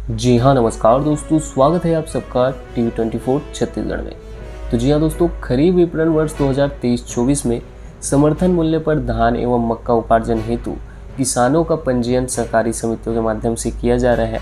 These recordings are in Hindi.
जी हाँ, नमस्कार दोस्तों, स्वागत है आप सबका टीवी24 छत्तीसगढ़ में। तो जी हाँ दोस्तों, खरीफ विपणन वर्ष 2023-24 में समर्थन मूल्य पर धान एवं मक्का उपार्जन हेतु किसानों का पंजीयन सहकारी समितियों के माध्यम से किया जा रहा है।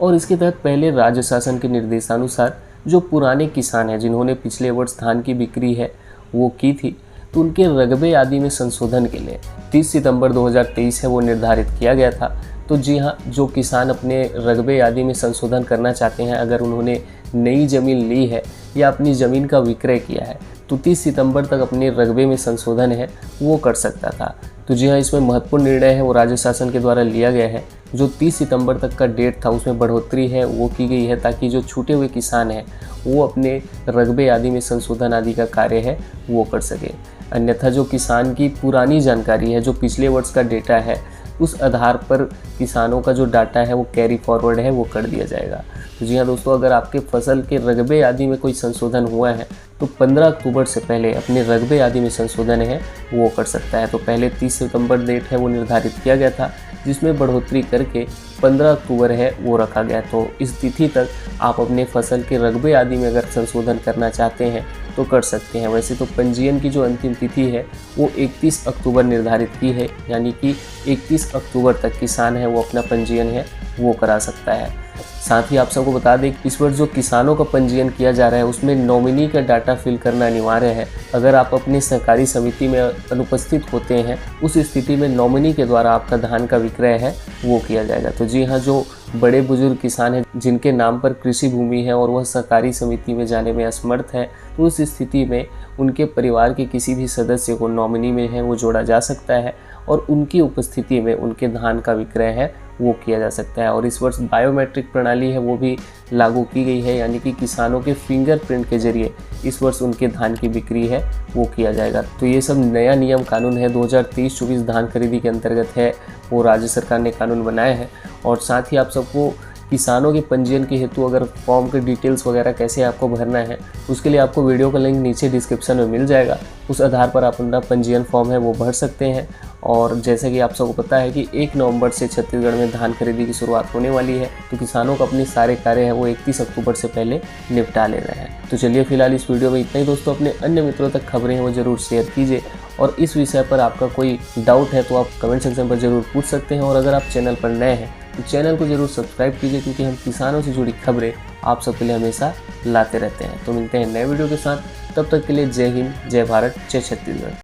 और इसके तहत पहले राज्य शासन के निर्देशानुसार जो पुराने किसान हैं जिन्होंने पिछले वर्ष धान की बिक्री है वो की थी, तो उनके रकबे आदि में संशोधन के लिए 30 सितंबर 2023 है वो निर्धारित किया गया था। तो जी हाँ, जो किसान अपने रकबे आदि में संशोधन करना चाहते हैं, अगर उन्होंने नई ज़मीन ली है या अपनी ज़मीन का विक्रय किया है, तो 30 सितंबर तक अपने रकबे में संशोधन है वो कर सकता था। तो जी हाँ, इसमें महत्वपूर्ण निर्णय है वो राज्य शासन के द्वारा लिया गया है। जो 30 सितंबर तक का डेट था उसमें बढ़ोतरी है वो की गई है, ताकि जो छूटे हुए किसान हैं वो अपने रकबे आदि में संशोधन आदि का कार्य है वो कर सके। अन्यथा जो किसान की पुरानी जानकारी है, जो पिछले वर्ष का डेटा है, उस आधार पर किसानों का जो डाटा है वो कैरी फॉरवर्ड है वो कर दिया जाएगा। तो जी हाँ दोस्तों, अगर आपके फसल के रकबे आदि में कोई संशोधन हुआ है तो 15 अक्टूबर से पहले अपने रकबे आदि में संशोधन है वो कर सकता है। तो पहले 30 सितंबर डेट है वो निर्धारित किया गया था, जिसमें बढ़ोतरी करके 15 अक्टूबर है वो रखा गया। तो इस तिथि तक आप अपने फसल के रकबे आदि में अगर संशोधन करना चाहते हैं तो कर सकते हैं। वैसे तो पंजीयन की जो अंतिम तिथि है वो 31 अक्टूबर निर्धारित की है, यानी कि 31 अक्टूबर तक किसान है वो अपना पंजीयन है वो करा सकता है। साथ ही आप सबको बता दें कि इस वर्ष जो किसानों का पंजीयन किया जा रहा है उसमें नॉमिनी का डाटा फिल करना अनिवार्य है। अगर आप अपनी सहकारी समिति में अनुपस्थित होते हैं, उस स्थिति में नॉमिनी के द्वारा आपका धान का विक्रय है वो किया जाएगा। तो जी हाँ, जो बड़े बुजुर्ग किसान हैं जिनके नाम पर कृषि भूमि है और वह सहकारी समिति में जाने में असमर्थ है, तो उस स्थिति में उनके परिवार के किसी भी सदस्य को नॉमिनी में है वो जोड़ा जा सकता है और उनकी उपस्थिति में उनके धान का विक्रय है वो किया जा सकता है। और इस वर्ष बायोमेट्रिक प्रणाली है वो भी लागू की गई है, यानी कि किसानों के फिंगरप्रिंट के जरिए इस वर्ष उनके धान की बिक्री है वो किया जाएगा। तो ये सब नया नियम कानून है 2023-24 धान खरीदी के अंतर्गत है वो राज्य सरकार ने कानून बनाया है। और साथ ही आप सबको किसानों के पंजीयन के हेतु अगर फॉर्म के डिटेल्स वगैरह कैसे आपको भरना है, उसके लिए आपको वीडियो का लिंक नीचे डिस्क्रिप्शन में मिल जाएगा। उस आधार पर आप अपना पंजीयन फॉर्म है वो भर सकते हैं। और जैसे कि आप सबको पता है कि 1 नवंबर से छत्तीसगढ़ में धान खरीदी की शुरुआत होने वाली है, तो किसानों को अपने सारे कार्य हैं वो 31 अक्टूबर से पहले निपटा ले रहे हैं। तो चलिए फिलहाल इस वीडियो में इतना ही दोस्तों। अपने अन्य मित्रों तक खबरें हैं वो ज़रूर शेयर कीजिए, और इस विषय पर आपका कोई डाउट है तो आप कमेंट सेक्शन पर ज़रूर पूछ सकते हैं। और अगर आप चैनल पर नए हैं तो चैनल को ज़रूर सब्सक्राइब कीजिए, क्योंकि हम किसानों से जुड़ी खबरें आप सबके लिए हमेशा लाते रहते हैं। तो मिलते हैं नए वीडियो के साथ, तब तक के लिए जय हिंद, जय भारत, जय छत्तीसगढ़।